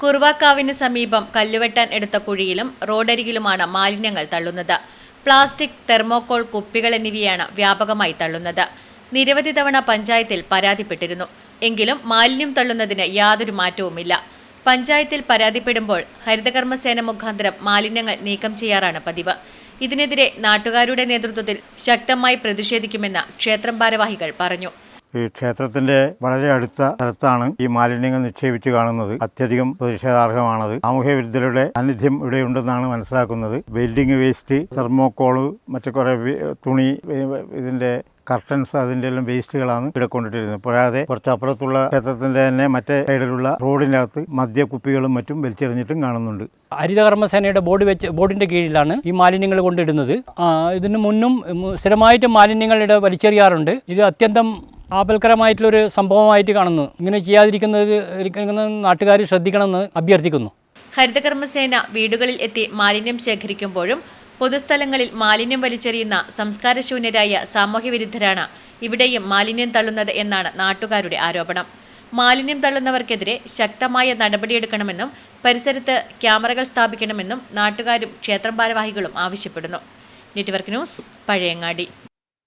കുറുവാക്കാവിന് സമീപം കല്ലുവെട്ടാൻ എടുത്ത കുഴിയിലും റോഡരികിലുമാണ് മാലിന്യങ്ങൾ തള്ളുന്നത്. പ്ലാസ്റ്റിക്, തെർമോകോൾ, കുപ്പികൾ എന്നിവയാണ് വ്യാപകമായി തള്ളുന്നത്. നിരവധി തവണ പഞ്ചായത്തിൽ പരാതിപ്പെട്ടിരുന്നു. എങ്കിലും മാലിന്യം തള്ളുന്നതിന് യാതൊരു മാറ്റവുമില്ല. പഞ്ചായത്തിൽ പരാതിപ്പെടുമ്പോൾ ഹരിതകർമ്മസേന മുഖാന്തരം മാലിന്യങ്ങൾ നീക്കം ചെയ്യാറാണ് പതിവ്. ഇതിനെതിരെ നാട്ടുകാരുടെ നേതൃത്വത്തിൽ ശക്തമായി പ്രതിഷേധിക്കുമെന്ന് ക്ഷേത്രം ഭാരവാഹികൾ പറഞ്ഞു. ഈ ക്ഷേത്രത്തിന്റെ വളരെ അടുത്ത സ്ഥലത്താണ് ഈ മാലിന്യങ്ങൾ നിക്ഷേപിച്ച് കാണുന്നത്. അത്യധികം പ്രതിഷേധാർഹമാണത്. സാമൂഹ്യ വിരുദ്ധരുടെ സാന്നിധ്യം ഇവിടെയുണ്ടെന്നാണ് മനസ്സിലാക്കുന്നത്. ബിൽഡിംഗ് വേസ്റ്റ്, തെർമോക്കോള്, മറ്റു കുറെ തുണി, ഇതിന്റെ കർട്ടൻസ്, അതിൻ്റെ എല്ലാം വേസ്റ്റുകളാണ് ഇവിടെ കൊണ്ടിട്ടിരുന്നത്. കൂടാതെ കുറച്ചപ്പുറത്തുള്ള ക്ഷേത്രത്തിന്റെ തന്നെ മറ്റേ സൈഡിലുള്ള റോഡിനകത്ത് മദ്യക്കുപ്പികളും മറ്റും വലിച്ചെറിഞ്ഞിട്ടും കാണുന്നുണ്ട്. ഹരിതകർമ്മസേനയുടെ ബോർഡിന്റെ കീഴിലാണ് ഈ മാലിന്യങ്ങൾ കൊണ്ടിടുന്നത്. ഇതിനു മുന്നും സ്ഥിരമായിട്ട് മാലിന്യങ്ങൾ ഇവിടെ വലിച്ചെറിയാറുണ്ട്. ഇത് അത്യന്തം ആപൽക്കരമായിട്ടുള്ളൊരു സംഭവമായിട്ട് കാണുന്നു. ഇങ്ങനെ ചെയ്യാതിരിക്കുന്നത് നാട്ടുകാർ ശ്രദ്ധിക്കണമെന്ന് അഭ്യർത്ഥിക്കുന്നു. ഹരിതകർമ്മസേന വീടുകളിൽ എത്തി മാലിന്യം ശേഖരിക്കുമ്പോഴും പൊതുസ്ഥലങ്ങളിൽ മാലിന്യം വലിച്ചെറിയുന്ന സംസ്കാരശൂന്യരായ സാമൂഹ്യ വിരുദ്ധരാണ് ഇവിടെയും മാലിന്യം തള്ളുന്നത് എന്നാണ് നാട്ടുകാരുടെ ആരോപണം. മാലിന്യം തള്ളുന്നവർക്കെതിരെ ശക്തമായ നടപടിയെടുക്കണമെന്നും പരിസരത്ത് ക്യാമറകൾ സ്ഥാപിക്കണമെന്നും നാട്ടുകാരും ക്ഷേത്രം ഭാരവാഹികളും ആവശ്യപ്പെടുന്നു. Network news, Pazhayangadi.